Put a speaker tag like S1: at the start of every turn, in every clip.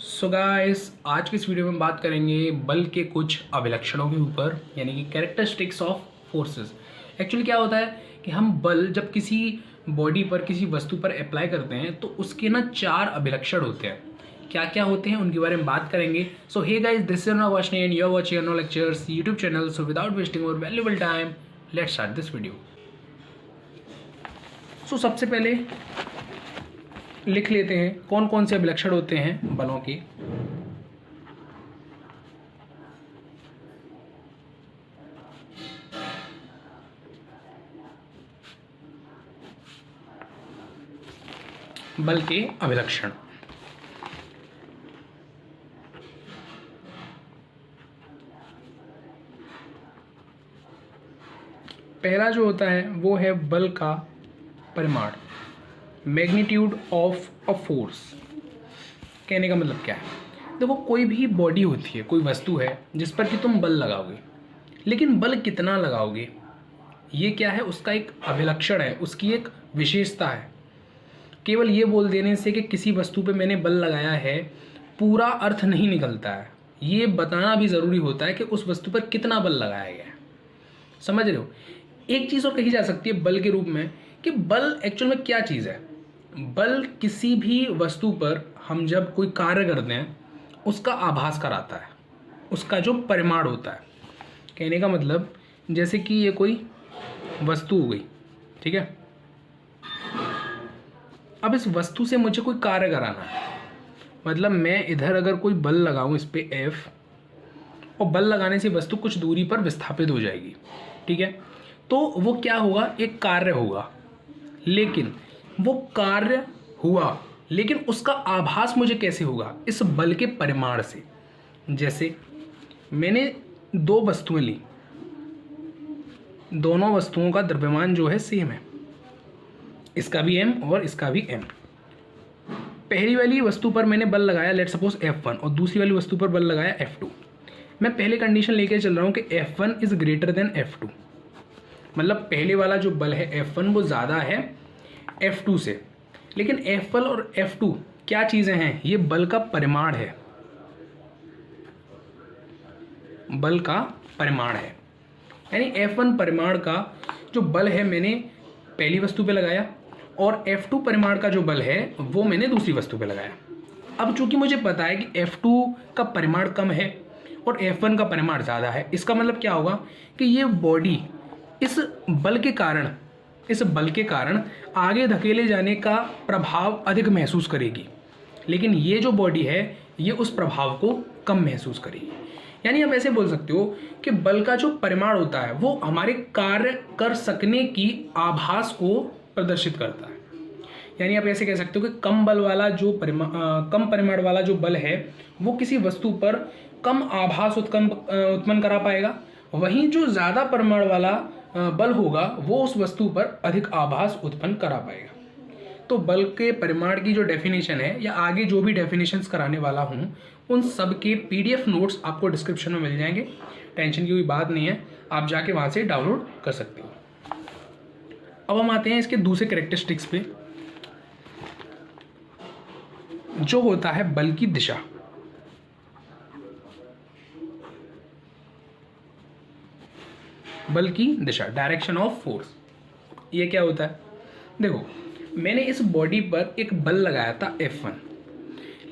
S1: So guys, आज की इस वीडियो में बात करेंगे बल के कुछ अभिलक्षणों के ऊपर, यानी कि कैरेक्टरिस्टिक्स ऑफ फोर्सेस। एक्चुअली क्या होता है कि हम बल जब किसी बॉडी पर, किसी वस्तु पर अप्लाई करते हैं तो उसके ना 4 अभिलक्षण होते हैं। क्या क्या होते हैं उनके बारे में बात करेंगे। So hey guys, this is Navvashini and you are watching no lectures YouTube channel. So without wasting our valuable time, let's start this video. So सबसे पहले लिख लेते हैं कौन कौन से अभिलक्षण होते हैं बलों के। बल के अभिलक्षण। पहला जो होता है वो है बल का परिमाण, मैग्नीट्यूड ऑफ अ फोर्स। कहने का मतलब क्या है, देखो कोई भी बॉडी होती है, कोई वस्तु है जिस पर कि तुम बल लगाओगे, लेकिन बल कितना लगाओगे ये क्या है, उसका एक अभिलक्षण है, उसकी एक विशेषता है। केवल ये बोल देने से कि किसी वस्तु पे मैंने बल लगाया है पूरा अर्थ नहीं निकलता है, ये बताना भी ज़रूरी होता है कि उस वस्तु पर कितना बल लगाया गया है। समझ रहे हो। एक चीज़ और कही जा सकती है बल के रूप में कि बल एक्चुअल में क्या चीज़ है। बल किसी भी वस्तु पर हम जब कोई कार्य करते हैं उसका आभास कराता है, उसका जो परिमाण होता है। कहने का मतलब जैसे कि ये कोई वस्तु हो गई, ठीक है। अब इस वस्तु से मुझे कोई कार्य कराना है, मतलब मैं इधर अगर कोई बल लगाऊं इस पे F, और बल लगाने से वस्तु कुछ दूरी पर विस्थापित हो जाएगी, ठीक है। तो वो क्या होगा, एक कार्य होगा, लेकिन वो कार्य हुआ, लेकिन उसका आभास मुझे कैसे होगा, इस बल के परिमाण से। जैसे मैंने 2 वस्तुएं ली, दोनों वस्तुओं का द्रव्यमान जो है सेम है, इसका भी m और इसका भी m। पहली वाली वस्तु पर मैंने बल लगाया लेट सपोज F1, और दूसरी वाली वस्तु पर बल लगाया F2। मैं पहले कंडीशन लेके चल रहा हूँ कि F1 is greater than F2, मतलब पहले वाला जो बल है F1 वो ज़्यादा है F2 से। लेकिन F1 और F2 क्या चीज़ें हैं, ये बल का परिमाण है, बल का परिमाण है। यानी F1 परिमाण का जो बल है मैंने पहली वस्तु पे लगाया, और F2 परिमाण का जो बल है वो मैंने दूसरी वस्तु पे लगाया। अब चूंकि मुझे पता है कि F2 का परिमाण कम है और F1 का परिमाण ज़्यादा है, इसका मतलब क्या होगा कि ये बॉडी इस बल के कारण आगे धकेले जाने का प्रभाव अधिक महसूस करेगी, लेकिन ये जो बॉडी है ये उस प्रभाव को कम महसूस करेगी। यानी आप ऐसे बोल सकते हो कि बल का जो परिमाण होता है वो हमारे कार्य कर सकने की आभास को प्रदर्शित करता है। यानी आप ऐसे कह सकते हो कि कम परिमाण वाला जो बल है वो किसी वस्तु पर कम आभास उत्पन्न करा पाएगा, वहीं जो ज़्यादा परिमाण वाला बल होगा वो उस वस्तु पर अधिक आभास उत्पन्न करा पाएगा। तो बल के परिमाण की जो डेफिनेशन है, या आगे जो भी डेफिनेशंस कराने वाला हूँ, उन सब के PDF नोट्स आपको डिस्क्रिप्शन में मिल जाएंगे। टेंशन की कोई बात नहीं है, आप जाके वहाँ से डाउनलोड कर सकते हो। अब हम आते हैं इसके दूसरे कैरेक्टरिस्टिक्स पे, जो होता है बल की दिशा। बल की दिशा, डायरेक्शन ऑफ फोर्स। ये क्या होता है, देखो मैंने इस बॉडी पर एक बल लगाया था F1,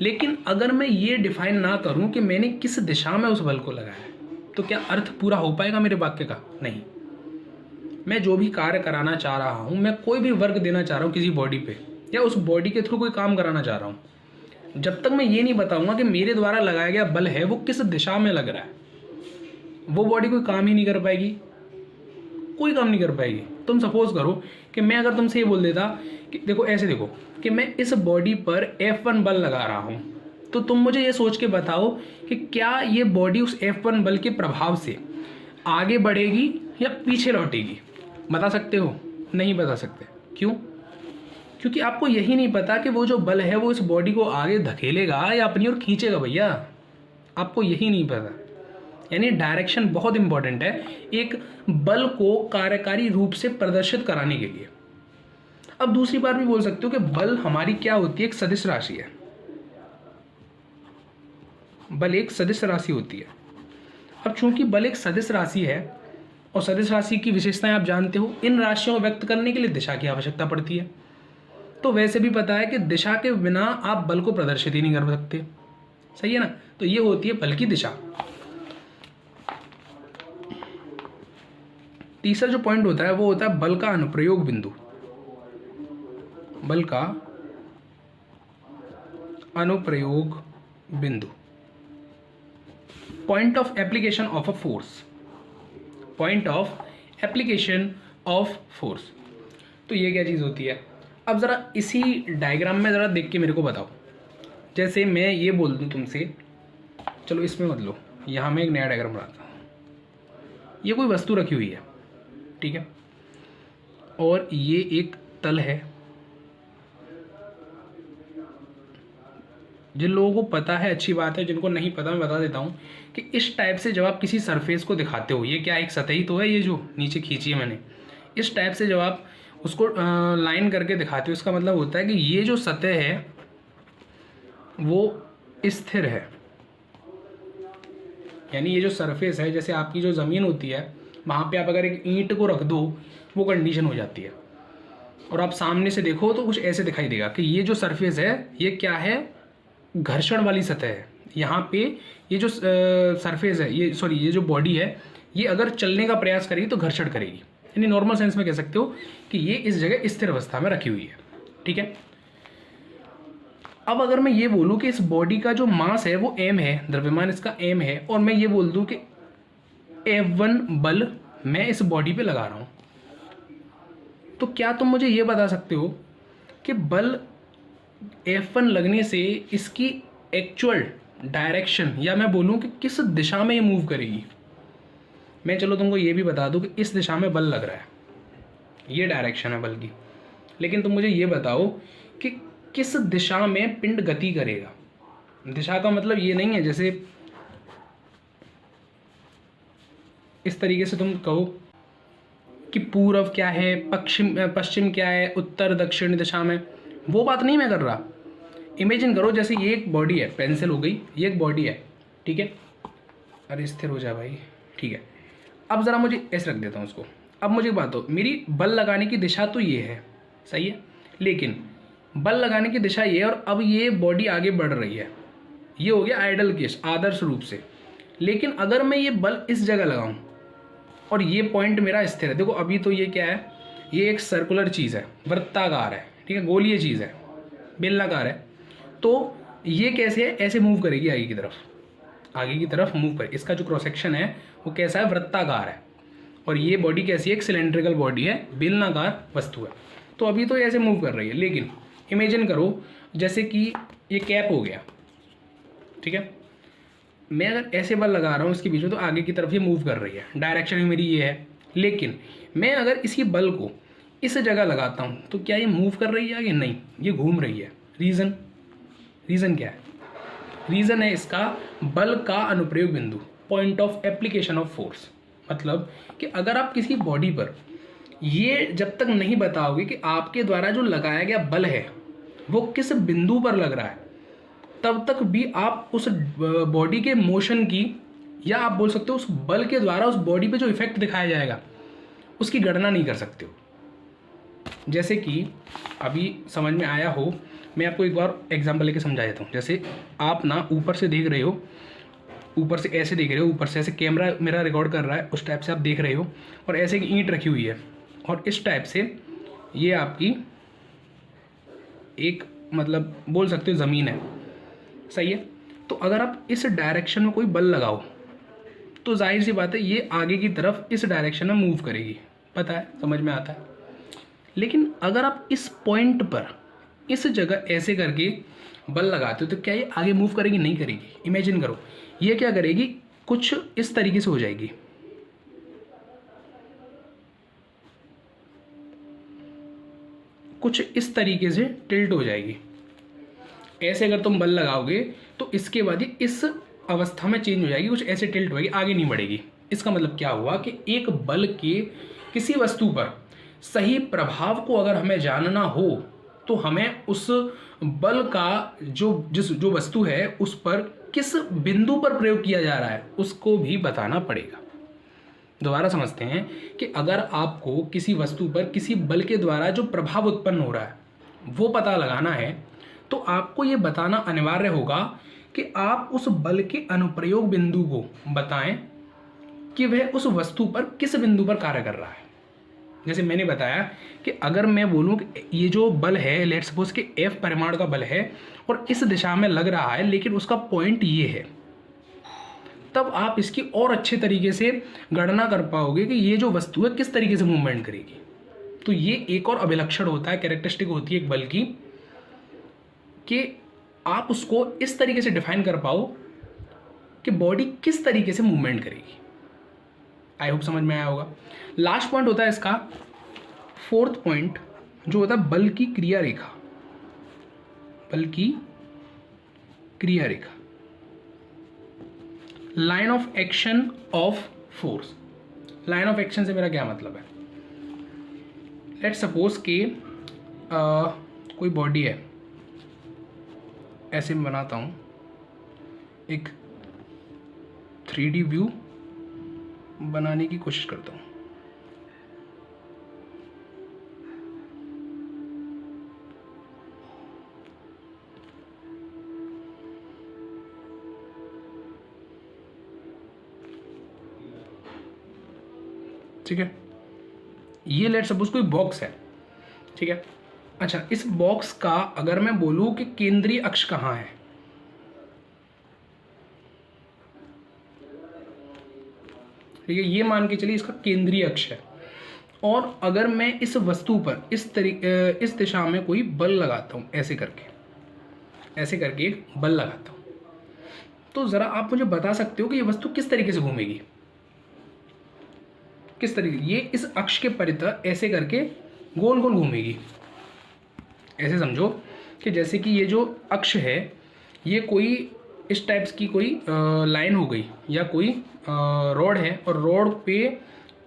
S1: लेकिन अगर मैं ये डिफाइन ना करूं कि मैंने किस दिशा में उस बल को लगाया, तो क्या अर्थ पूरा हो पाएगा मेरे वाक्य का? नहीं। मैं जो भी कार्य कराना चाह रहा हूं, मैं कोई भी वर्क देना चाह रहा हूं किसी बॉडी पे, या उस बॉडी के थ्रू कोई काम कराना चाह रहा हूं, जब तक मैं ये नहीं बताऊंगा कि मेरे द्वारा लगाया गया बल है वो किस दिशा में लग रहा है, वो बॉडी कोई काम ही नहीं कर पाएगी, कोई काम नहीं कर पाएगी। तुम सपोज करो कि मैं अगर तुमसे ये बोल देता कि देखो ऐसे देखो कि मैं इस बॉडी पर F1 बल लगा रहा हूँ, तो तुम मुझे ये सोच के बताओ कि क्या ये बॉडी उस F1 बल के प्रभाव से आगे बढ़ेगी या पीछे लौटेगी? बता सकते हो? नहीं बता सकते। क्यों? क्योंकि आपको यही नहीं पता कि वो जो बल है वो इस बॉडी को आगे धकेलेगा या अपनी ओर खींचेगा। भैया आपको यही नहीं पता। यानी डायरेक्शन बहुत इंपॉर्टेंट है एक बल को कार्यकारी रूप से प्रदर्शित कराने के लिए। अब दूसरी बात भी बोल सकते हो कि बल हमारी क्या होती है, एक सदिश राशि है। बल एक सदिश राशि होती है। अब चूंकि बल एक सदिश राशि है और सदिश राशि की विशेषताएं आप जानते हो, इन राशियों को व्यक्त करने के लिए दिशा की आवश्यकता पड़ती है। तो वैसे भी पता है कि दिशा के बिना आप बल को प्रदर्शित ही नहीं कर सकते, सही है ना। तो ये होती है बल की दिशा। तीसरा जो पॉइंट होता है वो होता है बल का अनुप्रयोग बिंदु। बल का अनुप्रयोग बिंदु, point of application of a force, point of application of force. तो ये क्या चीज़ होती है? अब ज़रा इसी डायग्राम में ज़रा देख के मेरे को बताओ। जैसे मैं ये बोल दूँ तुमसे, चलो इसमें मत लो, यहाँ मैं एक नया डायग्राम बनाता हूँ। ये कोई वस्तु रखी हुई है, ठीक है, और ये एक तल है। जिन लोगों को पता है अच्छी बात है, जिनको नहीं पता मैं बता देता हूँ कि इस टाइप से जब आप किसी सरफेस को दिखाते हो, ये क्या एक सतह ही तो है, ये जो नीचे खींची है मैंने, इस टाइप से जब आप उसको लाइन करके दिखाते हो, इसका मतलब होता है कि ये जो सतह है वो स्थिर है। यानी ये जो सरफेस है, जैसे आपकी जो ज़मीन होती है, वहाँ पे आप अगर एक ईंट को रख दो, वो कंडीशन हो जाती है, और आप सामने से देखो तो कुछ ऐसे दिखाई देगा कि ये जो सरफेस है ये क्या है, घर्षण वाली सतह है। यहाँ पे ये जो सरफेस है, ये सॉरी ये जो बॉडी है, ये अगर चलने का प्रयास करेगी तो घर्षण करेगी। यानी नॉर्मल सेंस में कह सकते हो कि ये इस जगह स्थिर अवस्था में रखी हुई है, ठीक है। अब अगर मैं ये बोलूँ कि इस बॉडी का जो मास है वो m है, द्रव्यमान इसका m है, और मैं ये बोल दूँ कि F1 बल मैं इस बॉडी पे लगा रहा हूँ, तो क्या तुम मुझे ये बता सकते हो कि बल F1 लगने से इसकी एक्चुअल डायरेक्शन, या मैं बोलूँ कि किस दिशा में ये मूव करेगी? मैं चलो तुमको ये भी बता दूँ कि इस दिशा में बल लग रहा है, ये डायरेक्शन है बल की, लेकिन तुम मुझे ये बताओ कि किस दिशा में पिंड गति करेगा। दिशा का मतलब ये नहीं है जैसे इस तरीके से तुम कहो कि पूर्व क्या है, पश्चिम क्या है, उत्तर दक्षिण दिशा में, वो बात नहीं मैं कर रहा। इमेजिन करो जैसे ये एक बॉडी है, पेंसिल हो गई, ये एक बॉडी है, ठीक है। अरे स्थिर हो जाए भाई, ठीक है। अब ज़रा मुझे ऐसे रख देता हूँ उसको। अब मुझे बात हो, मेरी बल लगाने की दिशा तो ये है, सही है, लेकिन बल लगाने की दिशा ये है, और अब ये बॉडी आगे बढ़ रही है। ये हो गया आइडल केस, आदर्श रूप से। लेकिन अगर मैं ये बल इस जगह लगाऊं और ये पॉइंट मेरा स्थिर है, देखो अभी तो ये क्या है, ये एक सर्कुलर चीज़ है, वृत्ताकार है, ठीक है, गोलीय चीज़ है, बेलनाकार है, तो ये कैसे है, ऐसे मूव करेगी आगे की तरफ, आगे की तरफ मूव करे। इसका जो क्रॉस सेक्शन है वो कैसा है, वृत्ताकार है, और ये बॉडी कैसी है, एक सिलेंड्रिकल बॉडी है, बेलनाकार वस्तु है। तो अभी तो ऐसे मूव कर रही है, लेकिन इमेजिन करो जैसे कि ये कैप हो गया, ठीक है, मैं अगर ऐसे बल लगा रहा हूँ इसके बीच में, तो आगे की तरफ ये मूव कर रही है, डायरेक्शन ही मेरी ये है। लेकिन मैं अगर इसी बल को इस जगह लगाता हूँ तो क्या ये मूव कर रही है आगे? नहीं, ये घूम रही है। रीज़न क्या है? रीज़न है इसका बल का अनुप्रयोग बिंदु, point of application of force. मतलब कि अगर आप किसी बॉडी पर ये जब तक नहीं बताओगे कि आपके द्वारा जो लगाया गया बल है वो किस बिंदु पर लग रहा है, तब तक भी आप उस बॉडी के मोशन की, या आप बोल सकते हो उस बल के द्वारा उस बॉडी पे जो इफेक्ट दिखाया जाएगा उसकी गणना नहीं कर सकते हो। जैसे कि अभी समझ में आया हो, मैं आपको एक बार एग्जांपल लेके समझा देता हूँ। जैसे आप ना ऊपर से देख रहे हो, ऊपर से ऐसे देख रहे हो, ऊपर से ऐसे कैमरा मेरा रिकॉर्ड कर रहा है, उस टाइप से आप देख रहे हो, और ऐसे एक ईंट रखी हुई है, और इस टाइप से ये आपकी एक मतलब बोल सकते हो ज़मीन है, सही है। तो अगर आप इस डायरेक्शन में कोई बल लगाओ तो जाहिर सी बात है ये आगे की तरफ इस डायरेक्शन में मूव करेगी, पता है, समझ में आता है। लेकिन अगर आप इस पॉइंट पर इस जगह ऐसे करके बल लगाते हो तो क्या ये आगे मूव करेगी? नहीं करेगी। इमेजिन करो ये क्या करेगी, कुछ इस तरीके से हो जाएगी, कुछ इस तरीके से टिल्ट हो जाएगी। ऐसे अगर तुम बल लगाओगे तो इसके बाद ये इस अवस्था में चेंज हो जाएगी, कुछ ऐसे टिल्ट होगी, आगे नहीं बढ़ेगी। इसका मतलब क्या हुआ कि एक बल के किसी वस्तु पर सही प्रभाव को अगर हमें जानना हो तो हमें उस बल का जो वस्तु है उस पर किस बिंदु पर प्रयोग किया जा रहा है उसको भी बताना पड़ेगा। दोबारा समझते हैं कि अगर आपको किसी वस्तु पर किसी बल के द्वारा जो प्रभाव उत्पन्न हो रहा है वो पता लगाना है, तो आपको ये बताना अनिवार्य होगा कि आप उस बल के अनुप्रयोग बिंदु को बताएं कि वह उस वस्तु पर किस बिंदु पर कार्य कर रहा है। जैसे मैंने बताया कि अगर मैं बोलूं कि ये जो बल है, लेट्स सपोज कि F परिमाण का बल है और इस दिशा में लग रहा है लेकिन उसका पॉइंट ये है, तब आप इसकी और अच्छे तरीके से गणना कर पाओगे कि ये जो वस्तु है किस तरीके से मूवमेंट करेगी। तो ये एक और अभिलक्षण होता है, कैरेक्टरिस्टिक होती है एक बल की, कि आप उसको इस तरीके से डिफाइन कर पाओ कि बॉडी किस तरीके से मूवमेंट करेगी। आई होप समझ में आया होगा। लास्ट पॉइंट होता है इसका, फोर्थ पॉइंट जो होता है बल की क्रिया रेखा। बल की क्रिया रेखा, line of action of force. Line of action से मेरा क्या मतलब है, लेट्स सपोज कि कोई बॉडी है, ऐसे मैं बनाता हूँ एक 3D व्यू बनाने की कोशिश करता हूँ। ठीक है, ये लेट सपोज कोई बॉक्स है, ठीक है। अच्छा, इस बॉक्स का अगर मैं बोलूं कि केंद्रीय अक्ष कहाँ है, ठीक है, ये मान के चलिए इसका केंद्रीय अक्ष है, और अगर मैं इस वस्तु पर इस दिशा में कोई बल लगाता हूँ, ऐसे करके एक बल लगाता हूँ, तो ज़रा आप मुझे बता सकते हो कि ये वस्तु किस तरीके से घूमेगी, किस तरीके, ये इस अक्ष के परितः ऐसे करके गोल गोल घूमेगी। ऐसे समझो कि जैसे कि ये जो अक्ष है ये कोई इस टाइप्स की कोई लाइन हो गई, या कोई रॉड है, और रॉड पे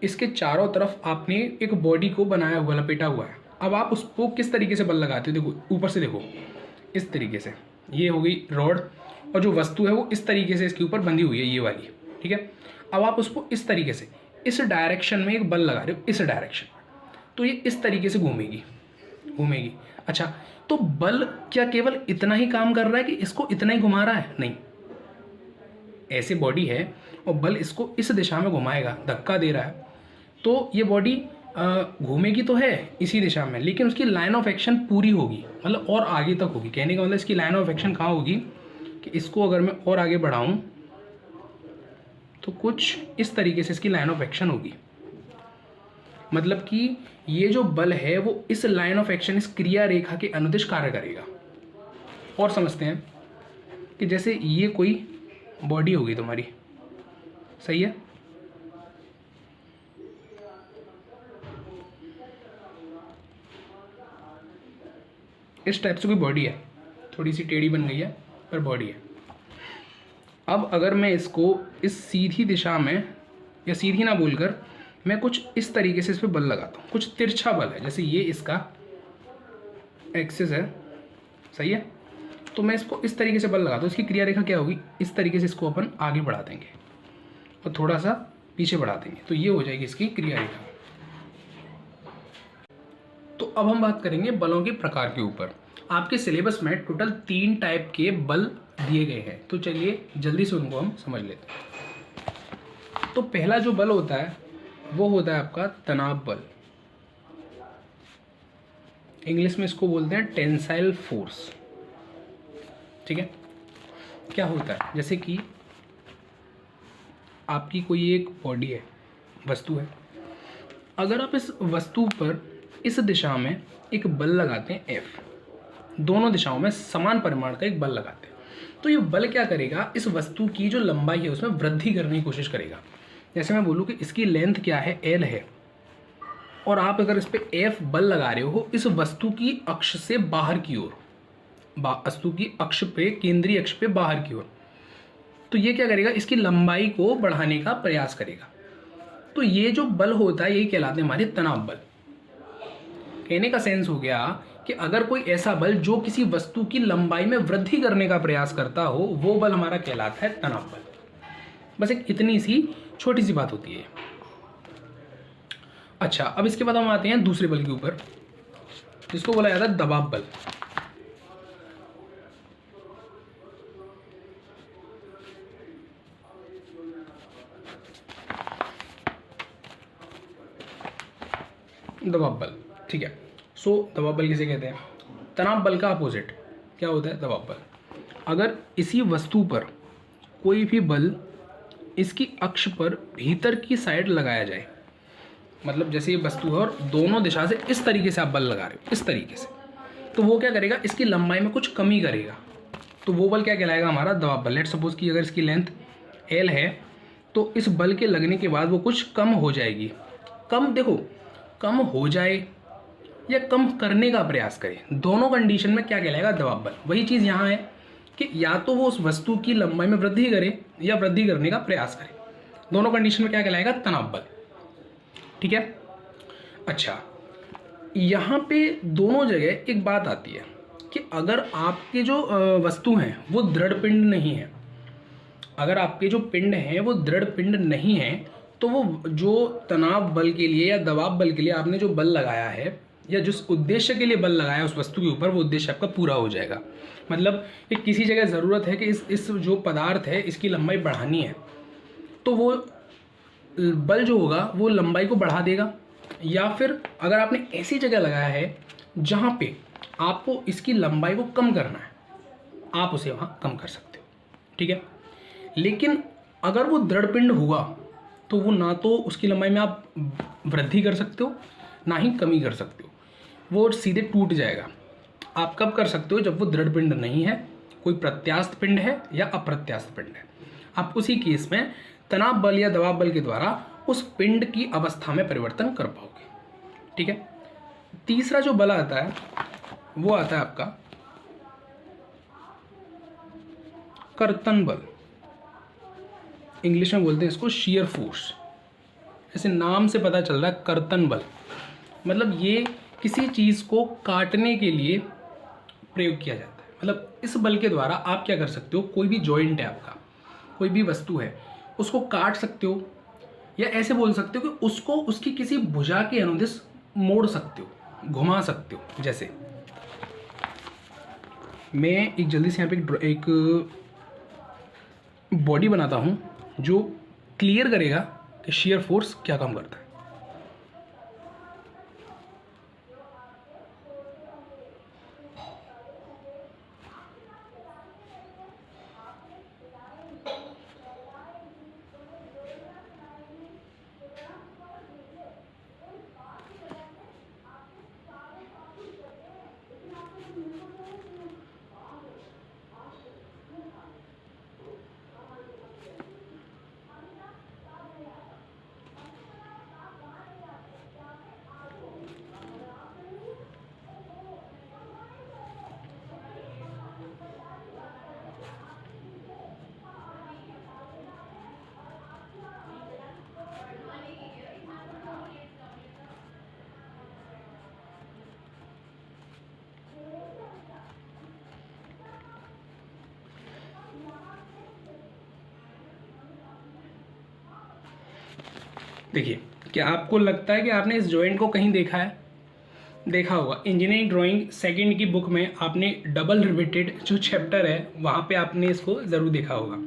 S1: इसके चारों तरफ आपने एक बॉडी को बनाया हुआ, लपेटा हुआ है। अब आप उसको किस तरीके से बल लगाते हो, देखो ऊपर से देखो, इस तरीके से, ये हो गई रॉड, और जो वस्तु है वो इस तरीके से इसके ऊपर बंधी हुई है, ये वाली, ठीक है। अब आप उसको इस तरीके से इस डायरेक्शन में एक बल लगा रहे हो, इस डायरेक्शन, तो ये इस तरीके से घूमेगी। अच्छा, तो बल क्या केवल इतना ही काम कर रहा है कि इसको इतना ही घुमा रहा है? नहीं, ऐसे बॉडी है और बल इसको इस दिशा में घुमाएगा, धक्का दे रहा है, तो ये बॉडी घूमेगी तो है इसी दिशा में, लेकिन उसकी लाइन ऑफ एक्शन पूरी होगी, मतलब और आगे तक होगी। कहने का मतलब इसकी लाइन ऑफ एक्शन कहाँ होगी कि इसको अगर मैं और आगे बढ़ाऊँ तो कुछ इस तरीके से इसकी लाइन ऑफ एक्शन होगी। मतलब कि ये जो बल है वो इस लाइन ऑफ एक्शन, इस क्रिया रेखा के अनुदिश कार्य करेगा। और समझते हैं कि जैसे ये कोई बॉडी होगी तुम्हारी, सही है, इस टाइप से कोई बॉडी है, थोड़ी सी टेढ़ी बन गई है पर बॉडी है। अब अगर मैं इसको इस सीधी दिशा में, या सीधी ना बोलकर मैं कुछ इस तरीके से इस पर बल लगाता हूँ, कुछ तिरछा बल है, जैसे ये इसका एक्सिस है, सही है, तो मैं इसको इस तरीके से बल लगाता हूँ, इसकी क्रिया रेखा क्या होगी, इस तरीके से इसको अपन आगे बढ़ा देंगे और थोड़ा सा पीछे बढ़ा देंगे, तो ये हो जाएगी इसकी क्रिया रेखा। तो अब हम बात करेंगे बलों के प्रकार के ऊपर। आपके सिलेबस में टोटल 3 टाइप के बल दिए गए हैं, तो चलिए जल्दी से उनको हम समझ लेते हैं। तो पहला जो बल होता है वो होता है आपका तनाव बल, इंग्लिश में इसको बोलते हैं टेंसाइल फोर्स, ठीक है। क्या होता है, जैसे कि आपकी कोई एक बॉडी है, वस्तु है, अगर आप इस वस्तु पर इस दिशा में एक बल लगाते हैं F, दोनों दिशाओं में समान परिमाण का एक बल लगाते हैं, तो ये बल क्या करेगा, इस वस्तु की जो लंबाई है उसमें वृद्धि करने की कोशिश करेगा। जैसे मैं बोलूँ कि इसकी लेंथ क्या है, L है, और आप अगर इस पर F बल लगा रहे हो इस वस्तु की अक्ष से बाहर की ओर, वस्तु की अक्ष पे, केंद्रीय अक्ष पे बाहर की ओर, तो ये क्या करेगा, इसकी लंबाई को बढ़ाने का प्रयास करेगा। तो ये जो बल होता है यही कहलाते हैं हमारे तनाव बल। कहने का सेंस हो गया कि अगर कोई ऐसा बल जो किसी वस्तु की लंबाई में वृद्धि करने का प्रयास करता हो, वो बल हमारा कहलाता है तनाव बल। बस एक इतनी सी छोटी सी बात होती है। अच्छा, अब इसके बाद हम आते हैं दूसरे बल के ऊपर, जिसको बोला जाता है दबाव बल। दबाव बल, ठीक है। सो दबाव बल किसे कहते हैं? तनाव बल का अपोजिट क्या होता है? दबाव बल। अगर इसी वस्तु पर कोई भी बल इसकी अक्ष पर भीतर की साइड लगाया जाए, मतलब जैसे ये वस्तु है और दोनों दिशा से इस तरीके से आप बल लगा रहे हो, इस तरीके से, तो वो क्या करेगा? इसकी लंबाई में कुछ कमी करेगा। तो वो बल क्या कहलाएगा? हमारा दबाव बल। लेट सपोज कि अगर इसकी लेंथ L है, तो इस बल के लगने के बाद वो कुछ कम हो जाएगी। कम, देखो, कम हो जाए या कम करने का प्रयास करे, दोनों कंडीशन में क्या कहलाएगा? दबाव बल। वही चीज़ यहाँ है कि या तो वो उस वस्तु की लंबाई में वृद्धि करे या वृद्धि करने का प्रयास करे, दोनों कंडीशन में क्या कहलाएगा? तनाव बल। ठीक है। अच्छा, यहाँ पे दोनों जगह एक बात आती है कि अगर आपके जो वस्तु हैं वो दृढ़ पिंड नहीं है, अगर आपके जो पिंड हैं वो दृढ़ पिंड नहीं है, तो वो जो तनाव बल के लिए या दबाव बल के लिए आपने जो बल लगाया है या जिस उद्देश्य के लिए बल लगाया है उस वस्तु के ऊपर, वो उद्देश्य आपका पूरा हो जाएगा। मतलब कि किसी जगह ज़रूरत है कि इस जो पदार्थ है इसकी लंबाई बढ़ानी है, तो वो बल जो होगा वो लंबाई को बढ़ा देगा। या फिर अगर आपने ऐसी जगह लगाया है जहाँ पे आपको इसकी लंबाई को कम करना है, आप उसे वहाँ कम कर सकते हो। ठीक है। लेकिन अगर वो दृढ़ पिंड हुआ तो वो ना तो उसकी लंबाई में आप वृद्धि कर सकते हो ना ही कमी कर सकते हो, वो सीधे टूट जाएगा। आप कब कर सकते हो? जब वो दृढ़ पिंड नहीं है, कोई प्रत्यास्थ पिंड है या अप्रत्यास्थ पिंड है। आप उसी केस में तनाव बल या दबाव बल के द्वारा उस पिंड की अवस्था में परिवर्तन कर पाओगे। ठीक है। तीसरा जो बल आता है वो आता है आपका कर्तन बल। इंग्लिश में बोलते हैं इसको शियर फोर्स। ऐसे नाम से पता चल रहा है कर्तन बल, मतलब ये किसी चीज़ को काटने के लिए प्रयोग किया जाता है। मतलब इस बल के द्वारा आप क्या कर सकते हो? कोई भी जॉइंट है आपका, कोई भी वस्तु है, उसको काट सकते हो, या ऐसे बोल सकते हो कि उसको उसकी किसी भुजा के अनुदिश मोड़ सकते हो, घुमा सकते हो। जैसे मैं एक जल्दी से यहाँ पे एक बॉडी बनाता हूँ जो क्लियर करेगा कि शियर फोर्स क्या काम करता है। देखिए, क्या आपको लगता है कि आपने इस जॉइंट को कहीं देखा है? देखा होगा। इंजीनियरिंग ड्राइंग सेकंड की बुक में आपने डबल रिवेटेड जो चैप्टर है वहाँ पे आपने इसको ज़रूर देखा होगा।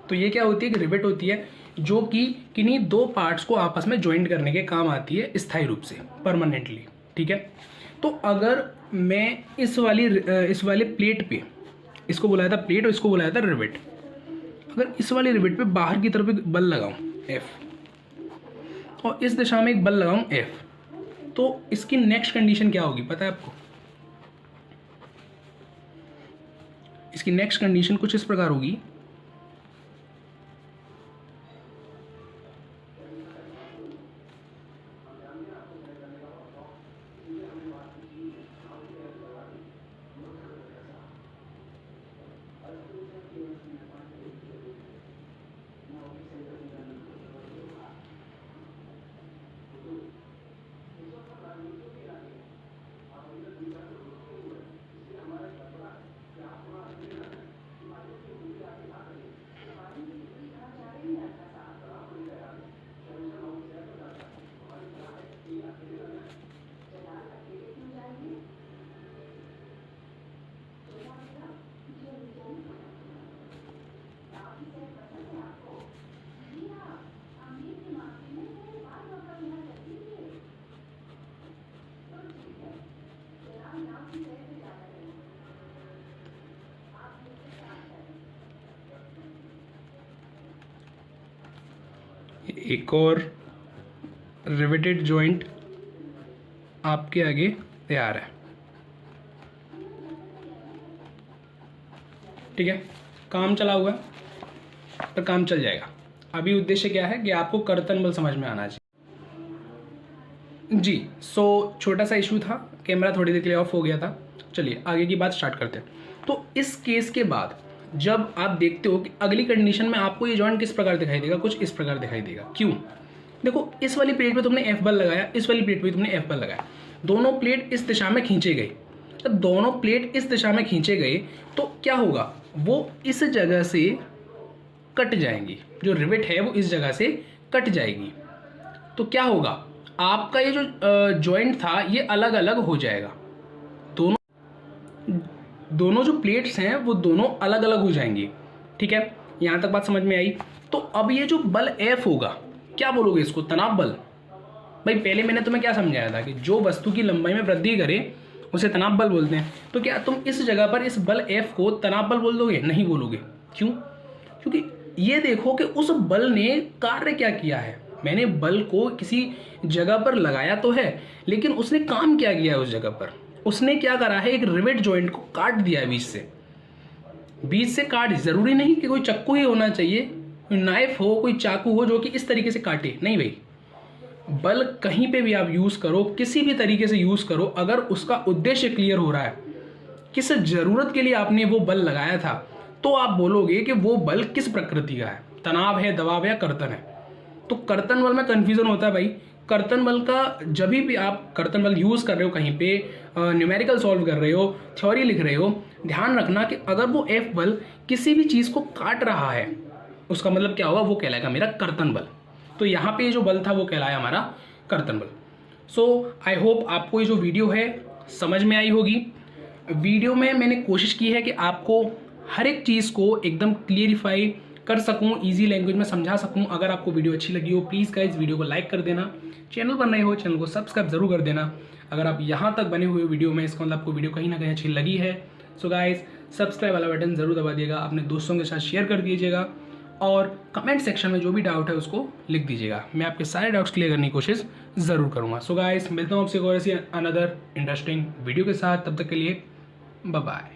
S1: तो ये क्या होती है कि रिवेट होती है जो कि किन्हीं दो पार्ट्स को आपस में ज्वाइंट करने के काम आती है स्थायी रूप से, परमानेंटली। ठीक है। तो अगर मैं इस वाले प्लेट पे, इसको बुलाया था प्लेट और इसको बुलाया था रिवेट, अगर इस वाले रिवेट पे बाहर की तरफ एक बल लगाऊं F और इस दिशा में एक बल लगाऊं F, तो इसकी नेक्स्ट कंडीशन क्या होगी पता है आपको? इसकी नेक्स्ट कंडीशन कुछ इस प्रकार होगी, एक और रिवेटेड जॉइंट आपके आगे तैयार है। ठीक है, काम चला हुआ है पर काम चल जाएगा। अभी उद्देश्य क्या है कि आपको कर्तन बल समझ में आना चाहिए जी। सो छोटा सा इशू था, कैमरा थोड़ी देर के लिए ऑफ हो गया था। चलिए आगे की बात स्टार्ट करते हैं। तो इस केस के बाद जब आप देखते हो कि अगली कंडीशन में आपको ये जॉइंट किस प्रकार दिखाई देगा, कुछ इस प्रकार दिखाई देगा। क्यों? देखो, इस वाली प्लेट पे तुमने एफ बल लगाया, इस वाली प्लेट पे तुमने एफ बल लगाया, दोनों प्लेट इस दिशा में खींचे गए। जब दोनों प्लेट इस दिशा में खींचे गए तो क्या होगा, वो इस जगह से कट जाएंगी। जो रिवेट है वो इस जगह से कट जाएगी। तो क्या होगा, आपका ये जो जॉइंट था ये अलग अलग हो जाएगा। दोनों जो प्लेट्स हैं वो दोनों अलग अलग हो जाएंगी। ठीक है, यहाँ तक बात समझ में आई। तो अब ये जो बल F होगा, क्या बोलोगे इसको? तनाव बल। भाई पहले मैंने तुम्हें क्या समझाया था कि जो वस्तु की लंबाई में वृद्धि करे उसे तनाव बल बोलते हैं। तो क्या तुम इस जगह पर इस बल F को तनाव बल बोल दोगे? नहीं बोलोगे। क्यों? क्योंकि ये देखो कि उस बल ने कार्य क्या किया है। मैंने बल को किसी जगह पर लगाया तो है, लेकिन उसने काम क्या किया है उस जगह पर? उसने क्या करा है, एक रिवेट जॉइंट को काट दिया है बीच से काट। जरूरी नहीं कि कोई चाकू ही होना चाहिए, कोई नाइफ हो, कोई चाकू हो जो कि इस तरीके से काटे। नहीं भाई, बल कहीं पे भी आप यूज करो, किसी भी तरीके से यूज करो, अगर उसका उद्देश्य क्लियर हो रहा है, किस जरूरत के लिए आपने वो बल लगाया था, तो आप बोलोगे कि वो बल किस प्रकृति का है, तनाव है, दबाव या कर्तन है। तो कर्तन बल में कंफ्यूजन होता है भाई। कर्तन बल का जब भी आप कर्तन बल यूज कर रहे हो, कहीं पे न्यूमेरिकल सॉल्व कर रहे हो, थ्योरी लिख रहे हो, ध्यान रखना कि अगर वो एफ बल किसी भी चीज को काट रहा है, उसका मतलब क्या होगा, वो कहलाएगा मेरा कर्तन बल। तो यहाँ पे जो बल था वो कहलाया हमारा कर्तन बल। सो आई होप आपको ये जो वीडियो है समझ में आई होगी। वीडियो में मैंने कोशिश की है कि आपको हर एक चीज़ को एकदम क्लियरिफाई कर सकूं, इजी लैंग्वेज में समझा सकूं। अगर आपको वीडियो अच्छी लगी हो, प्लीज़ गाइस वीडियो को लाइक कर देना। चैनल पर नए हो, चैनल को सब्सक्राइब जरूर कर देना। अगर आप यहाँ तक बने हुए वीडियो में, इसका मतलब आपको वीडियो कहीं ना कहीं अच्छी लगी है। सो गाइस सब्सक्राइब वाला बटन ज़रूर दबा दिएगा, अपने दोस्तों के साथ शेयर कर दीजिएगा और कमेंट सेक्शन में जो भी डाउट है उसको लिख दीजिएगा। मैं आपके सारे डाउट्स क्लियर करने की कोशिश ज़रूर करूँगा। सो गाइस मिलता हूँ आपसे और ऐसी अनदर इंटरेस्टिंग वीडियो के साथ। तब तक के लिए बाय बाय।